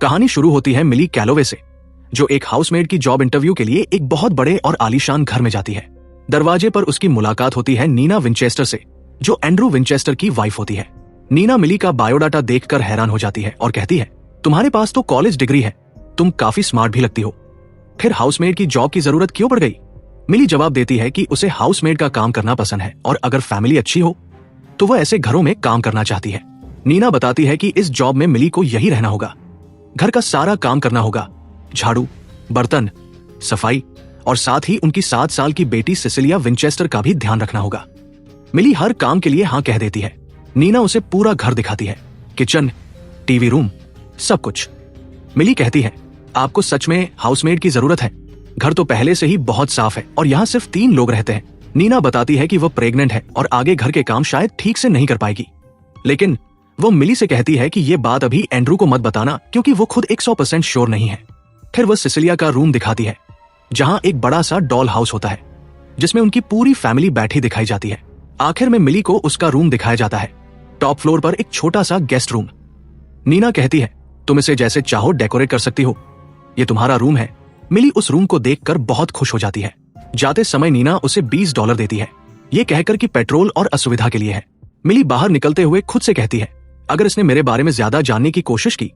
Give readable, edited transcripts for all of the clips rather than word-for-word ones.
कहानी शुरू होती है मिली कैलोवे से, जो एक हाउसमेड की जॉब इंटरव्यू के लिए एक बहुत बड़े और आलीशान घर में जाती है। दरवाजे पर उसकी मुलाकात होती है नीना विंचेस्टर से, जो एंड्रू विंचेस्टर की वाइफ होती है। नीना मिली का बायोडाटा देखकर हैरान हो जाती है और कहती है, तुम्हारे पास तो कॉलेज डिग्री है, तुम काफी स्मार्ट भी लगती हो, फिर हाउसमेड की जॉब की जरूरत क्यों पड़ गई? मिली जवाब देती है कि उसे हाउसमेड का काम करना पसंद है और अगर फैमिली अच्छी हो तो वह ऐसे घरों में काम करना चाहती है। नीना बताती है कि इस जॉब में मिली को यही रहना होगा, घर का सारा काम करना होगा, झाड़ू, बर्तन, सफाई और साथ ही उनकी 7 साल की बेटी सिसिलिया विंचेस्टर का भी ध्यान रखना होगा। मिली हर काम के लिए हाँ कह देती है। नीना उसे पूरा घर दिखाती है, किचन, टीवी रूम, सब कुछ। मिली कहती है, आपको सच में हाउसमेड की जरूरत है? घर तो पहले से ही बहुत साफ है और यहाँ सिर्फ 3 लोग रहते हैं। नीना बताती है कि वह प्रेग्नेंट है और आगे घर के काम शायद ठीक से नहीं कर पाएगी, लेकिन वो मिली से कहती है कि ये बात अभी एंड्रू को मत बताना, क्योंकि वो खुद 100% श्योर नहीं है। फिर वह सिसिलिया का रूम दिखाती है, जहां एक बड़ा सा डॉल हाउस होता है, जिसमें उनकी पूरी फैमिली बैठी दिखाई जाती है। आखिर में मिली को उसका रूम दिखाया जाता है, टॉप फ्लोर पर एक छोटा सा गेस्ट रूम। नीना कहती है, तुम इसे जैसे चाहो डेकोरेट कर सकती हो, ये तुम्हारा रूम है। मिली उस रूम को देखकर बहुत खुश हो जाती है। जाते समय नीना उसे $20 देती है, ये कहकर कि पेट्रोल और असुविधा के लिए है। मिली बाहर निकलते हुए खुद से कहती है, अगर इसने मेरे बारे में ज्यादा जानने की कोशिश की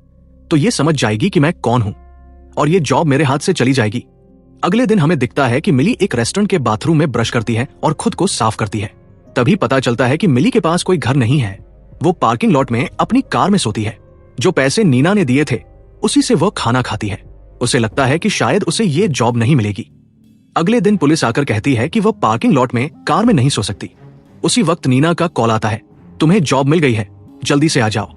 तो ये समझ जाएगी कि मैं कौन हूं और ये जॉब मेरे हाथ से चली जाएगी। अगले दिन हमें दिखता है कि मिली एक रेस्टोरेंट के बाथरूम में ब्रश करती है और खुद को साफ करती है। तभी पता चलता है कि मिली के पास कोई घर नहीं है, वो पार्किंग लॉट में अपनी कार में सोती है। जो पैसे नीना ने दिए थे उसी से वो खाना खाती है। उसे लगता है कि शायद उसे ये जॉब नहीं मिलेगी। अगले दिन पुलिस आकर कहती है कि वह पार्किंग लॉट में कार में नहीं सो सकती। उसी वक्त नीना का कॉल आता है, तुम्हें जॉब मिल गई है, जल्दी से आ जाओ।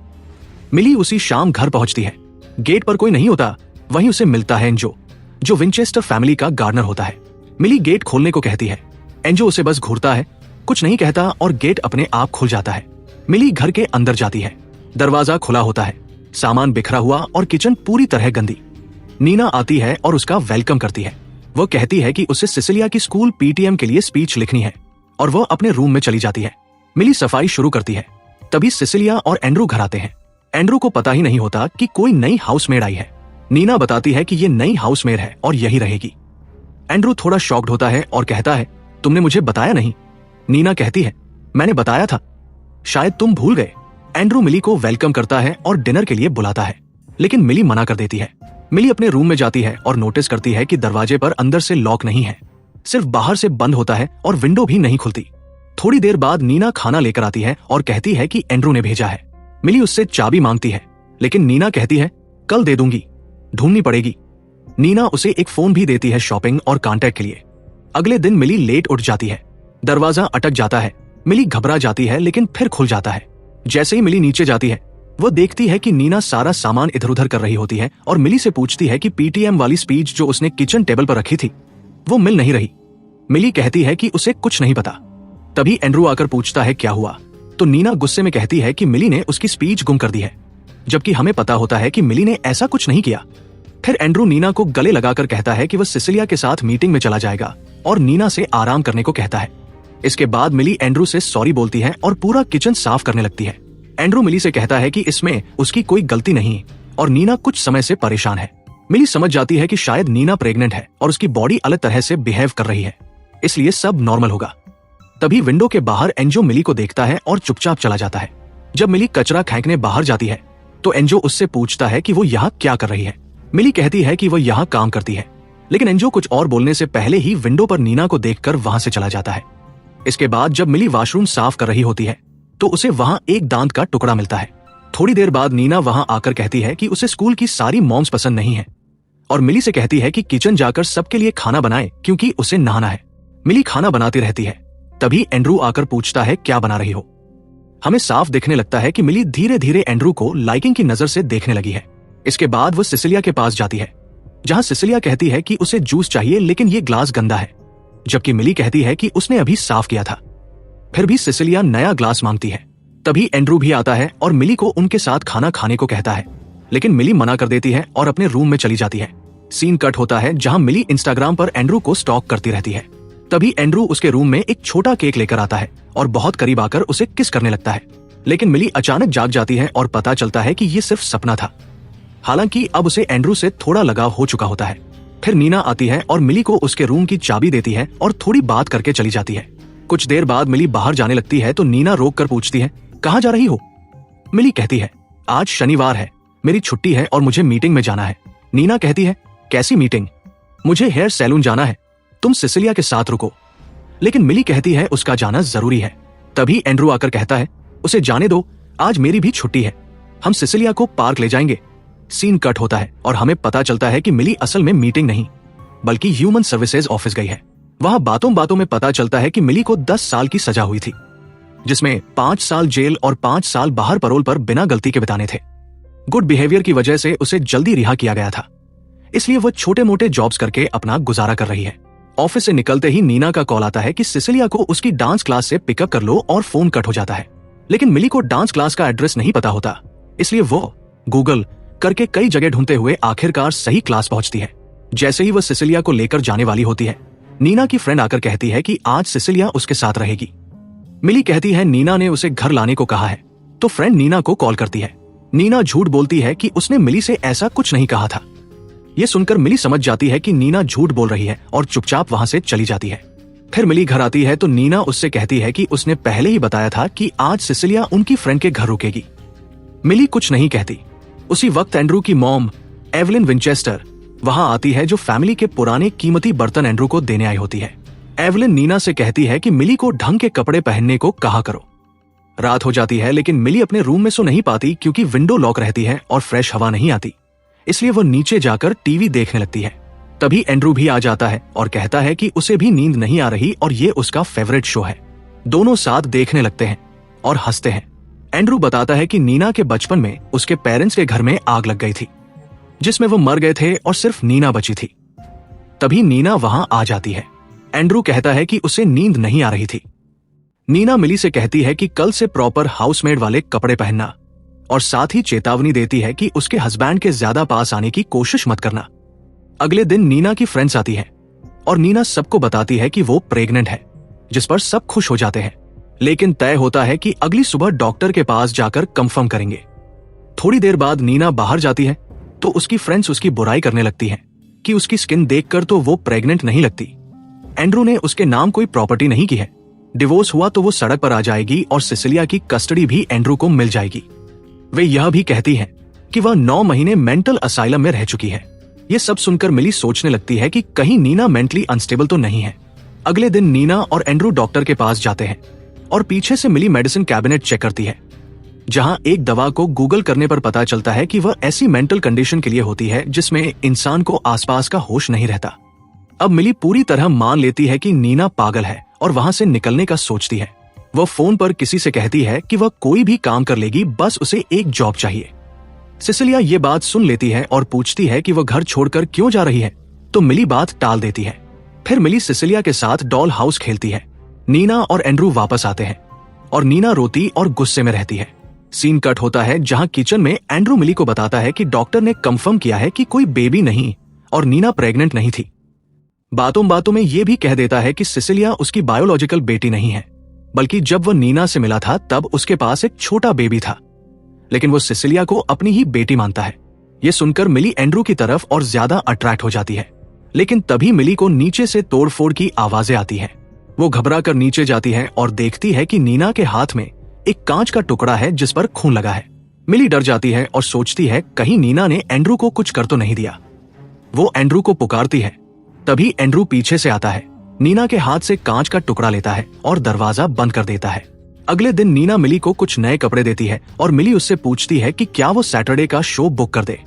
मिली उसी शाम घर पहुंचती है। गेट पर कोई नहीं होता, वहीं उसे मिलता है एंजो, जो विंचेस्टर फैमिली का गार्डनर होता है। मिली गेट खोलने को कहती है, एंजो उसे बस घूरता है, कुछ नहीं कहता और गेट अपने आप खुल जाता है। मिली घर के अंदर जाती है। दरवाजा खुला होता है, सामान बिखरा हुआ और किचन पूरी तरह गंदी। नीना आती है और उसका वेलकम करती है। वो कहती है कि उसे सिसिलिया की स्कूल पीटीएम के लिए स्पीच लिखनी है और वो अपने रूम में चली जाती है। मिली सफाई शुरू करती है। तभी सिसिलिया और एंड्रू घर आते हैं। एंड्रू को पता ही नहीं होता कि कोई नई हाउसमेड आई है। नीना बताती है कि ये नई हाउसमेड है और यही रहेगी। एंड्रू थोड़ा शॉक्ड होता है और कहता है, तुमने मुझे बताया नहीं? नीना कहती है, मैंने बताया था, शायद तुम भूल गए। एंड्रू मिली को वेलकम करता है और डिनर के लिए बुलाता है, लेकिन मिली मना कर देती है। मिली अपने रूम में जाती है और नोटिस करती है कि दरवाजे पर अंदर से लॉक नहीं है, सिर्फ बाहर से बंद होता है और विंडो भी नहीं खुलती। थोड़ी देर बाद नीना खाना लेकर आती है और कहती है कि एंड्रू ने भेजा है। मिली उससे चाबी मांगती है, लेकिन नीना कहती है, कल दे दूंगी, ढूंढनी पड़ेगी। नीना उसे एक फोन भी देती है शॉपिंग और कॉन्टैक्ट के लिए। अगले दिन मिली लेट उठ जाती है। दरवाजा अटक जाता है। मिली घबरा जाती है, लेकिन फिर खुल जाता है। जैसे ही मिली नीचे जाती है, वो देखती है कि नीना सारा सामान इधर उधर कर रही होती है और मिली से पूछती है कि पीटीएम वाली स्पीच जो उसने किचन टेबल पर रखी थी वो मिल नहीं रही। मिली कहती है कि उसे कुछ नहीं पता। तभी एंड्रू आकर पूछता है क्या हुआ, तो नीना गुस्से में कहती है कि मिली ने उसकी स्पीच गुम कर दी है, जबकि हमें पता होता है कि मिली ने ऐसा कुछ नहीं किया। फिर एंड्रू नीना को गले लगाकर कहता है कि वह सिसिलिया के साथ मीटिंग में चला जाएगा और नीना से आराम करने को कहता है। इसके बाद मिली एंड्रू से सॉरी बोलती है और पूरा किचन साफ करने लगती है। एंड्रू मिली से कहता है कि इसमें उसकी कोई गलती नहीं और नीना कुछ समय से परेशान है। मिली समझ जाती है कि शायद नीना प्रेग्नेंट है और उसकी बॉडी अलग तरह से बिहेव कर रही है, इसलिए सब नॉर्मल होगा। तभी विंडो के बाहर एंजो मिली को देखता है और चुपचाप चला जाता है। जब मिली कचरा फेंकने बाहर जाती है तो एंजो उससे पूछता है कि वो यहाँ क्या कर रही है। मिली कहती है कि वो यहाँ काम करती है, लेकिन एंजो कुछ और बोलने से पहले ही विंडो पर नीना को देखकर वहां से चला जाता है। इसके बाद जब मिली वॉशरूम साफ कर रही होती है तो उसे वहां एक दांत का टुकड़ा मिलता है। थोड़ी देर बाद नीना वहां आकर कहती है कि उसे स्कूल की सारी मॉम्स पसंद नहीं है और मिली से कहती है कि किचन जाकर सबके लिए खाना बनाए क्योंकि उसे नहाना है। मिली खाना बनाती रहती है। तभी एंड्रू आकर पूछता है क्या बना रही हो। हमें साफ देखने लगता है कि मिली धीरे धीरे एंड्रू को लाइकिंग की नजर से देखने लगी है। इसके बाद वो सिसिलिया के पास जाती है, जहां सिसिलिया कहती है कि उसे जूस चाहिए लेकिन ये ग्लास गंदा है, जबकि मिली कहती है कि उसने अभी साफ किया था। फिर भी सिसिलिया नया ग्लास मांगती है। तभी एंड्रू भी आता है और मिली को उनके साथ खाना खाने को कहता है, लेकिन मिली मना कर देती है और अपने रूम में चली जाती है। सीन कट होता है जहां मिली इंस्टाग्राम पर एंड्रू को स्टॉक करती रहती है। तभी एंड्रू उसके रूम में एक छोटा केक लेकर आता है और बहुत करीब आकर उसे किस करने लगता है, लेकिन मिली अचानक जाग जाती है और पता चलता है कि ये सिर्फ सपना था। हालांकि अब उसे एंड्रू से थोड़ा लगाव हो चुका होता है। फिर नीना आती है और मिली को उसके रूम की चाबी देती है और थोड़ी बात करके चली जाती है। कुछ देर बाद मिली बाहर जाने लगती है तो नीना रोक कर पूछती है, कहाँ जा रही हो? मिली कहती है, आज शनिवार है, मेरी छुट्टी है और मुझे मीटिंग में जाना है। नीना कहती है, कैसी मीटिंग? मुझे हेयर सैलून जाना है, तुम सिसिलिया के साथ रुको। लेकिन मिली कहती है उसका जाना जरूरी है। तभी एंड्रू आकर कहता है, उसे जाने दो, आज मेरी भी छुट्टी है, हम सिसिलिया को पार्क ले जाएंगे। सीन कट होता है और हमें पता चलता है कि मिली असल में मीटिंग नहीं बल्कि ह्यूमन सर्विसेज ऑफिस गई है। वहां बातों बातों में पता चलता है कि मिली को 10 साल की सजा हुई थी, जिसमें 5 साल जेल और 5 साल बाहर पैरोल पर बिना गलती के बिताने थे। गुड बिहेवियर की वजह से उसे जल्दी रिहा किया गया था, इसलिए वो छोटे मोटे जॉब्स करके अपना गुजारा कर रही है। ऑफिस से निकलते ही नीना का कॉल आता है कि सिसिलिया को उसकी डांस क्लास से पिकअप कर लो और फोन कट हो जाता है। लेकिन मिली को डांस क्लास का एड्रेस नहीं पता होता, इसलिए वो गूगल करके कई जगह ढूंढते हुए आखिरकार सही क्लास पहुंचती है। जैसे ही वह सिसिलिया को लेकर जाने वाली होती है, नीना की फ्रेंड आकर कहती है कि आज सिसिलिया उसके साथ रहेगी। मिली कहती है नीना ने उसे घर लाने को कहा है, तो फ्रेंड नीना को कॉल करती है। नीना झूठ बोलती है कि उसने मिली से ऐसा कुछ नहीं कहा था। यह सुनकर मिली समझ जाती है कि नीना झूठ बोल रही है और चुपचाप वहां से चली जाती है। फिर मिली घर आती है तो नीना उससे कहती है कि उसने पहले ही बताया था कि आज सिसिलिया उनकी फ्रेंड के घर रुकेगी। मिली कुछ नहीं कहती। उसी वक्त एंड्रू की मॉम एवलिन विंचेस्टर वहां आती है, जो फैमिली के पुराने कीमती बर्तन एंड्रू को देने आई होती है। एवलिन नीना से कहती है कि मिली को ढंग के कपड़े पहनने को कहा करो। रात हो जाती है लेकिन मिली अपने रूम में सो नहीं पाती क्योंकि विंडो लॉक रहती है और फ्रेश हवा नहीं आती, इसलिए वो नीचे जाकर टीवी देखने लगती है। तभी एंड्रू भी आ जाता है और कहता है कि उसे भी नींद नहीं आ रही और ये उसका फेवरेट शो है। दोनों साथ देखने लगते हैं और हंसते हैं। एंड्रू बताता है कि नीना के बचपन में उसके पेरेंट्स के घर में आग लग गई थी, जिसमें वो मर गए थे और सिर्फ नीना बची थी। तभी नीना वहां आ जाती है। एंड्रू कहता है कि उसे नींद नहीं आ रही थी। नीना मिली से कहती है कि कल से प्रॉपर हाउसमेड वाले कपड़े पहनना और साथ ही चेतावनी देती है कि उसके हस्बैंड के ज्यादा पास आने की कोशिश मत करना। अगले दिन नीना की फ्रेंड्स आती है और नीना सबको बताती है कि वो प्रेग्नेंट है, जिस पर सब खुश हो जाते हैं। लेकिन तय होता है कि अगली सुबह डॉक्टर के पास जाकर कंफर्म करेंगे। थोड़ी देर बाद नीना बाहर जाती है तो उसकी फ्रेंड्स उसकी बुराई करने लगती हैं कि उसकी स्किन देखकर तो वो प्रेग्नेंट नहीं लगती। एंड्रू ने उसके नाम कोई प्रॉपर्टी नहीं की है, डिवोर्स हुआ तो वो सड़क पर आ जाएगी और सिसिलिया की कस्टडी भी एंड्रू को मिल जाएगी। वे यह भी कहती हैं कि वह 9 महीने मेंटल असाइलम में रह चुकी है। ये सब सुनकर मिली सोचने लगती है कि कहीं नीना मेंटली अनस्टेबल तो नहीं है। अगले दिन नीना और एंड्रू डॉक्टर के पास जाते हैं और पीछे से मिली मेडिसिन कैबिनेट चेक करती है, जहां एक दवा को गूगल करने पर पता चलता है कि वह ऐसी मेंटल कंडीशन के लिए होती है जिसमें इंसान को आसपास का होश नहीं रहता। अब मिली पूरी तरह मान लेती है कि नीना पागल है और वहां से निकलने का सोचती है। वह फोन पर किसी से कहती है कि वह कोई भी काम कर लेगी, बस उसे एक जॉब चाहिए। सिसिलिया ये बात सुन लेती है और पूछती है कि वह घर छोड़कर क्यों जा रही है, तो मिली बात टाल देती है। फिर मिली सिसिलिया के साथ डॉल हाउस खेलती है। नीना और एंड्रू वापस आते हैं और नीना रोती और गुस्से में रहती है। सीन कट होता है जहां किचन में एंड्रू मिली को बताता है कि डॉक्टर ने कंफर्म किया है कि कोई बेबी नहीं और नीना प्रेग्नेंट नहीं थी। बातों बातों में यह भी कह देता है कि सिसिलिया उसकी बायोलॉजिकल बेटी नहीं है, बल्कि जब वह नीना से मिला था तब उसके पास एक छोटा बेबी था, लेकिन वो सिसिलिया को अपनी ही बेटी मानता है। यह सुनकर मिली एंड्रू की तरफ और ज्यादा अट्रैक्ट हो जाती है। लेकिन तभी मिली को नीचे से तोड़फोड़ की आवाजें आती हैं। वो घबरा कर नीचे जाती है और देखती है कि नीना के हाथ में एक कांच का टुकड़ा है जिस पर खून लगा है। मिली डर जाती है और सोचती है कहीं नीना ने एंड्रू को कुछ कर तो नहीं दिया। वो एंड्रू को पुकारती है। तभी एंड्रू पीछे से आता है, नीना के हाथ से कांच का टुकड़ा लेता है और दरवाजा बंद कर देता है। अगले दिन नीना मिली को कुछ नए कपड़े देती है और मिली उससे पूछती है कि क्या वो सैटरडे का शो बुक कर दे,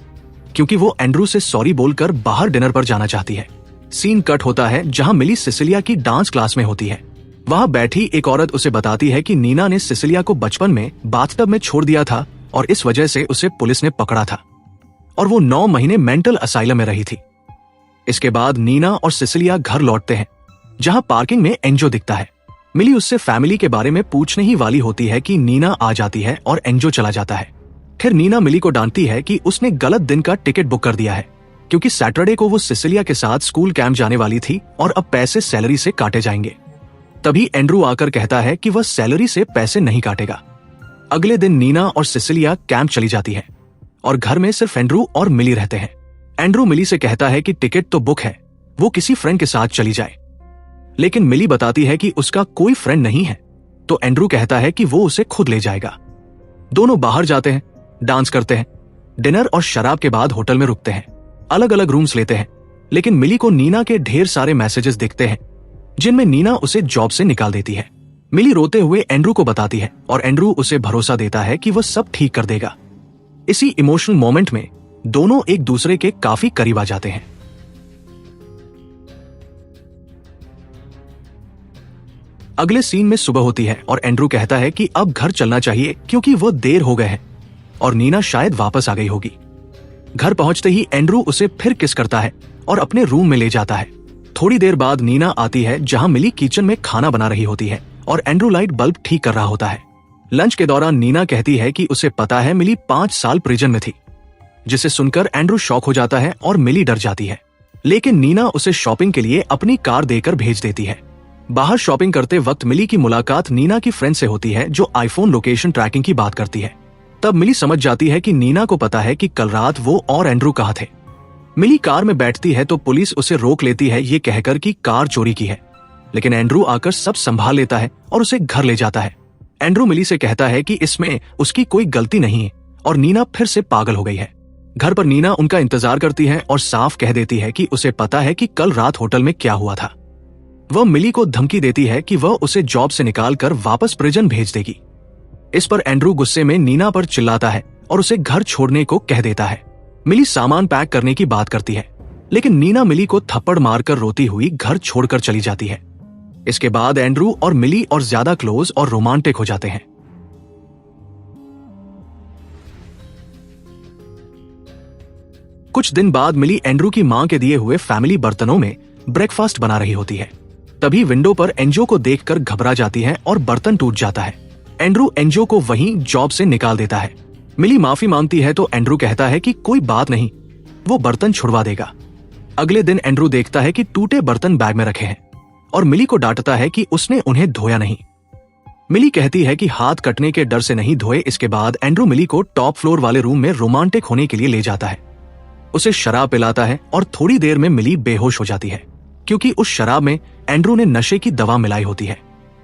क्योंकि वो एंड्रू से सॉरी बोलकर बाहर डिनर पर जाना चाहती है। सीन कट होता है जहां मिली सिसिलिया की डांस क्लास में होती है। वहां बैठी एक औरत उसे बताती है कि नीना ने सिसिलिया को बचपन में बाथटब में छोड़ दिया था और इस वजह से उसे पुलिस ने पकड़ा था और वो 9 महीने मेंटल असाइलम में रही थी। इसके बाद नीना और सिसिलिया घर लौटते हैं, जहां पार्किंग में एंजो दिखता है। मिली उससे फैमिली के बारे में पूछने ही वाली होती है कि नीना आ जाती है और एंजो चला जाता है। फिर नीना मिली को डांटती है कि उसने गलत दिन का टिकट बुक कर दिया है, क्योंकि सैटरडे को वो सिसिलिया के साथ स्कूल कैंप जाने वाली थी और अब पैसे सैलरी से काटे जाएंगे। तभी एंड्रू आकर कहता है कि वह सैलरी से पैसे नहीं काटेगा। अगले दिन नीना और सिसिलिया कैंप चली जाती है और घर में सिर्फ एंड्रू और मिली रहते हैं। एंड्रू मिली से कहता है कि टिकट तो बुक है, वो किसी फ्रेंड के साथ चली जाए, लेकिन मिली बताती है कि उसका कोई फ्रेंड नहीं है, तो एंड्रू कहता है कि वो उसे खुद ले जाएगा। दोनों बाहर जाते हैं, डांस करते हैं, डिनर और शराब के बाद होटल में रुकते हैं, अलग अलग रूम्स लेते हैं। लेकिन मिली को नीना के ढेर सारे मैसेजेस दिखते हैं जिनमें नीना उसे जॉब से निकाल देती है। मिली रोते हुए एंड्रू को बताती है और एंड्रू उसे भरोसा देता है कि वह सब ठीक कर देगा। इसी इमोशनल मोमेंट में दोनों एक दूसरे के काफी करीब आ जाते हैं। अगले सीन में सुबह होती है और एंड्रू कहता है कि अब घर चलना चाहिए क्योंकि वो देर हो गए हैं और नीना शायद वापस आ गई होगी। घर पहुंचते ही एंड्रू उसे फिर किस करता है और अपने रूम में ले जाता है। थोड़ी देर बाद नीना आती है जहां मिली किचन में खाना बना रही होती है और एंड्रू लाइट बल्ब ठीक कर रहा होता है। लंच के दौरान नीना कहती है कि उसे पता है मिली 5 साल प्रिजन में थी, जिसे सुनकर एंड्रू शॉक हो जाता है और मिली डर जाती है। लेकिन नीना उसे शॉपिंग के लिए अपनी कार देकर भेज देती है। बाहर शॉपिंग करते वक्त मिली की मुलाकात नीना की फ्रेंड से होती है जो आईफोन लोकेशन ट्रैकिंग की बात करती है। तब मिली समझ जाती है कि नीना को पता है कि कल रात वो और एंड्रू कहाँ थे। मिली कार में बैठती है तो पुलिस उसे रोक लेती है ये कहकर कि कार चोरी की है, लेकिन एंड्रू आकर सब संभाल लेता है और उसे घर ले जाता है। एंड्रू मिली से कहता है कि इसमें उसकी कोई गलती नहीं है और नीना फिर से पागल हो गई है। घर पर नीना उनका इंतजार करती है और साफ कह देती है कि उसे पता है कि कल रात होटल में क्या हुआ था। वह मिली को धमकी देती है कि वह उसे जॉब से निकालकर वापस प्रिजन भेज देगी। इस पर एंड्रू गुस्से में नीना पर चिल्लाता है और उसे घर छोड़ने को कह देता है। मिली सामान पैक करने की बात करती है, लेकिन नीना मिली को थप्पड़ मारकर रोती हुई घर छोड़कर चली जाती है। इसके बाद एंड्रू और मिली और ज्यादा क्लोज और रोमांटिक हो जाते हैं। कुछ दिन बाद मिली एंड्रू की मां के दिए हुए फैमिली बर्तनों में ब्रेकफास्ट बना रही होती है। तभी विंडो पर एंजो को देखकर घबरा जाती है और बर्तन टूट जाता है। एंड्रू एंजो को वहीं जॉब से निकाल देता है। मिली माफी मांगती है तो एंड्रू कहता है कि कोई बात नहीं, वो बर्तन छुड़वा देगा। अगले दिन एंड्रू देखता है कि टूटे बर्तन बैग में रखे हैं और मिली को डांटता है कि उसने उन्हें धोया नहीं। मिली कहती है कि हाथ कटने के डर से नहीं धोए। इसके बाद एंड्रू मिली को टॉप फ्लोर वाले रूम में रोमांटिक होने के लिए ले जाता है। उसे शराब पिलाता है और थोड़ी देर में मिली बेहोश हो जाती है क्योंकि उस शराब में एंड्रू ने नशे की दवा मिलाई होती है।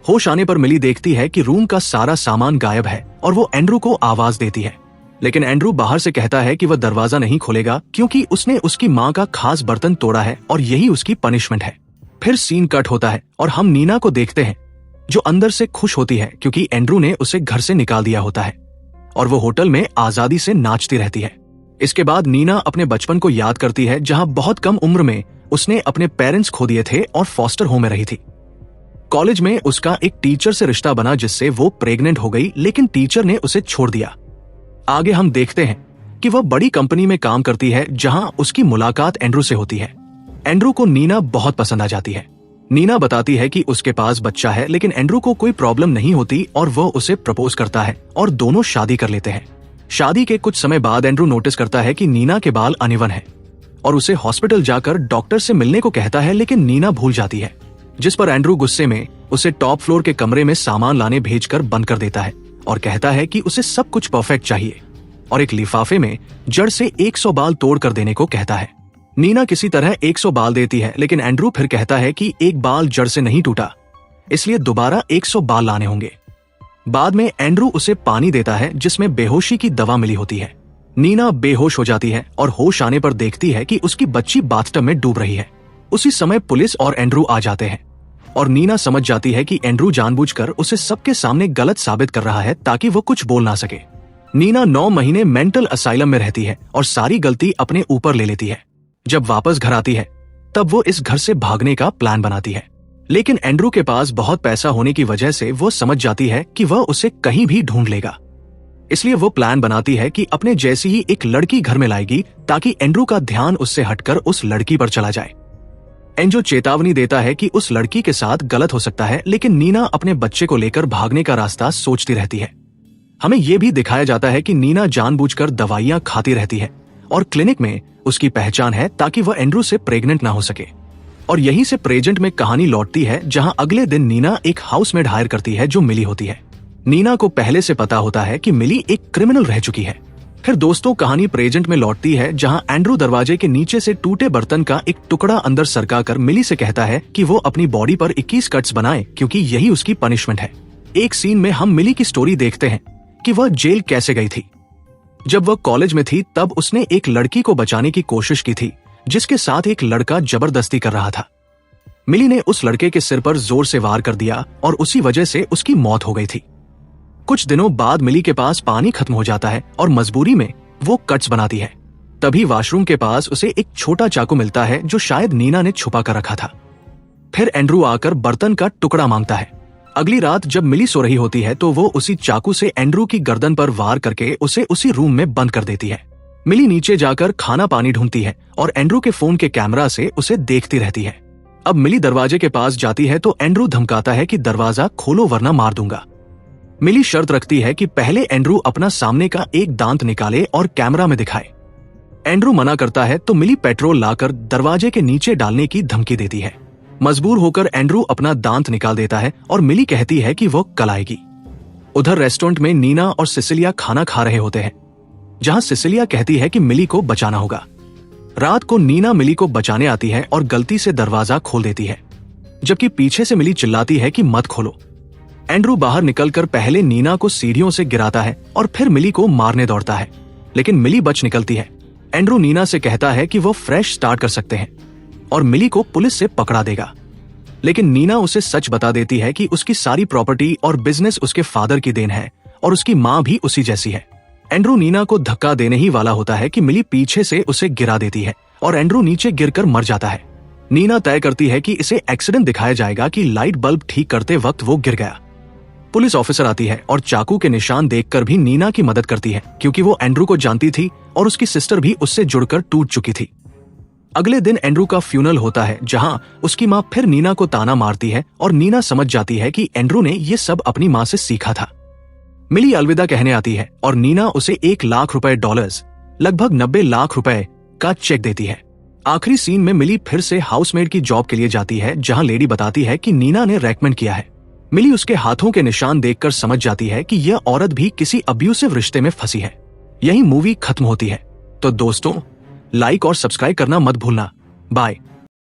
होश आने पर मिली देखती है कि रूम का सारा सामान गायब है और वो एंड्रू को आवाज देती है, लेकिन एंड्रू बाहर से कहता है कि वह दरवाजा नहीं खोलेगा क्योंकि उसने उसकी माँ का खास बर्तन तोड़ा है और यही उसकी पनिशमेंट है। फिर सीन कट होता है और हम नीना को देखते हैं जो अंदर से खुश होती है क्योंकि एंड्रू ने उसे घर से निकाल दिया होता है और वो होटल में आजादी से नाचती रहती है। इसके बाद नीना अपने बचपन को याद करती है जहां बहुत कम उम्र में उसने अपने पेरेंट्स खो दिए थे और फॉस्टर होम में रही थी। कॉलेज में उसका एक टीचर से रिश्ता बना जिससे वो प्रेग्नेंट हो गई, लेकिन टीचर ने उसे छोड़ दिया। आगे हम देखते हैं कि वह बड़ी कंपनी में काम करती है जहां उसकी मुलाकात एंड्रू से होती है। एंड्रू को नीना बहुत पसंद आ जाती है। नीना बताती है कि उसके पास बच्चा है, लेकिन एंड्रू को कोई प्रॉब्लम नहीं होती और वह उसे प्रपोज करता है और दोनों शादी कर लेते हैं। शादी के कुछ समय बाद एंड्रू नोटिस करता है कि नीना के बाल अनइवन है और उसे हॉस्पिटल जाकर डॉक्टर से मिलने को कहता है, लेकिन नीना भूल जाती है, जिस पर एंड्रू गुस्से में उसे टॉप फ्लोर के कमरे में सामान लाने भेजकर बंद कर देता है और कहता है कि उसे सब कुछ परफेक्ट चाहिए और एक लिफाफे में जड़ से 100 बाल तोड़ कर देने को कहता है। नीना किसी तरह 100 बाल देती है, लेकिन एंड्रू फिर कहता है कि एक बाल जड़ से नहीं टूटा, इसलिए दोबारा 100 बाल लाने होंगे। बाद में एंड्रू उसे पानी देता है जिसमें बेहोशी की दवा मिली होती है। नीना बेहोश हो जाती है और होश आने पर देखती है कि उसकी बच्ची बाथटब में डूब रही है। उसी समय पुलिस और एंड्रू आ जाते हैं और नीना समझ जाती है कि एंड्रू जानबूझकर उसे सबके सामने गलत साबित कर रहा है ताकि वो कुछ बोल ना सके। नीना 9 महीने मेंटल असाइलम में रहती है और सारी गलती अपने ऊपर ले लेती है। जब वापस घर आती है तब वो इस घर से भागने का प्लान बनाती है, लेकिन एंड्रू के पास बहुत पैसा होने की वजह से वो समझ जाती है कि वह उसे कहीं भी ढूंढ लेगा। इसलिए वो प्लान बनाती है कि अपने जैसी ही एक लड़की घर में लाएगी ताकि एंड्रू का ध्यान उससे हटकर उस लड़की पर चला जाए। एंजो चेतावनी देता है कि उस लड़की के साथ गलत हो सकता है, लेकिन नीना अपने बच्चे को लेकर भागने का रास्ता सोचती रहती है। हमें यह भी दिखाया जाता है कि नीना जानबूझकर दवाइयां खाती रहती है और क्लिनिक में उसकी पहचान है ताकि वह एंड्रू से प्रेग्नेंट ना हो सके। और यहीं से प्रेजेंट में कहानी लौटती है जहां अगले दिन नीना एक हाउसमेड हायर करती है जो मिली होती है। नीना को पहले से पता होता है कि मिली एक क्रिमिनल रह चुकी है, फिर दोस्तों कहानी प्रेजेंट में लौटती है, जहां एंड्रू दरवाजे के नीचे से टूटे बर्तन का एक टुकड़ा अंदर सरका कर मिली से कहता है कि वो अपनी बॉडी पर 21 कट्स बनाए क्योंकि यही उसकी पनिशमेंट है। एक सीन में हम मिली की स्टोरी देखते हैं कि वह जेल कैसे गई थी। जब वह कॉलेज में थी तब उसने एक लड़की को बचाने की कोशिश की थी जिसके साथ एक लड़का जबरदस्ती कर रहा था। मिली ने उस लड़के के सिर पर जोर से वार कर दिया और उसी वजह से उसकी मौत हो गई थी। कुछ दिनों बाद मिली के पास पानी खत्म हो जाता है और मजबूरी में वो कट्स बनाती है। तभी वॉशरूम के पास उसे एक छोटा चाकू मिलता है जो शायद नीना ने छुपा कर रखा था। फिर एंड्रू आकर बर्तन का टुकड़ा मांगता है। अगली रात जब मिली सो रही होती है तो वो उसी चाकू से एंड्रू की गर्दन पर वार करके उसे उसी रूम में बंद कर देती है। मिली नीचे जाकर खाना पानी ढूंढती है और एंड्रू के फोन के कैमरा से उसे देखती रहती है। अब मिली दरवाजे के पास जाती है तो एंड्रू धमकाता है कि दरवाजा खोलो वरना मार दूंगा। मिली शर्त रखती है कि पहले एंड्रू अपना सामने का एक दांत निकाले और कैमरा में दिखाए। एंड्रू मना करता है तो मिली पेट्रोल लाकर दरवाजे के नीचे डालने की धमकी देती है। मजबूर होकर एंड्रू अपना दांत निकाल देता है और मिली कहती है कि वो कल आएगी। उधर रेस्टोरेंट में नीना और सिसिलिया खाना खा रहे होते हैं, जहां सिसिलिया कहती है कि मिली को बचाना होगा। रात को नीना मिली को बचाने आती है और गलती से दरवाजा खोल देती है, जबकि पीछे से मिली चिल्लाती है कि मत खोलो। एंड्रू बाहर निकलकर पहले नीना को सीढ़ियों से गिराता है और फिर मिली को मारने दौड़ता है, लेकिन मिली बच निकलती है। एंड्रू नीना से कहता है कि वो फ्रेश स्टार्ट कर सकते हैं और मिली को पुलिस से पकड़ा देगा, लेकिन नीना उसे सच बता देती है कि उसकी सारी प्रॉपर्टी और बिजनेस उसके फादर की देन है और उसकी माँ भी उसी जैसी है। एंड्रू नीना को धक्का देने ही वाला होता है कि मिली पीछे से उसे गिरा देती है और एंड्रू नीचे गिरकर मर जाता है। नीना तय करती है कि इसे एक्सीडेंट दिखाया जाएगा कि लाइट बल्ब ठीक करते वक्त वो गिर गया। पुलिस ऑफिसर आती है और चाकू के निशान देखकर भी नीना की मदद करती है क्योंकि वो एंड्रू को जानती थी और उसकी सिस्टर भी उससे जुड़कर टूट चुकी थी। अगले दिन एंड्रू का फ्यूनल होता है, जहां उसकी माँ फिर नीना को ताना मारती है और नीना समझ जाती है कि एंड्रू ने ये सब अपनी माँ से सीखा था। मिली अलविदा कहने आती है और नीना उसे 1 लाख रुपए डॉलर्स, लगभग 90 लाख रुपए का चेक देती है। आखिरी सीन में मिली फिर से हाउसमेड की जॉब के लिए जाती है, जहां लेडी बताती है कि नीना ने रेकमेंड किया है। मिली उसके हाथों के निशान देखकर समझ जाती है कि यह औरत भी किसी अब्यूसिव रिश्ते में फंसी है। यही मूवी खत्म होती है। तो दोस्तों, लाइक और सब्सक्राइब करना मत भूलना। बाय।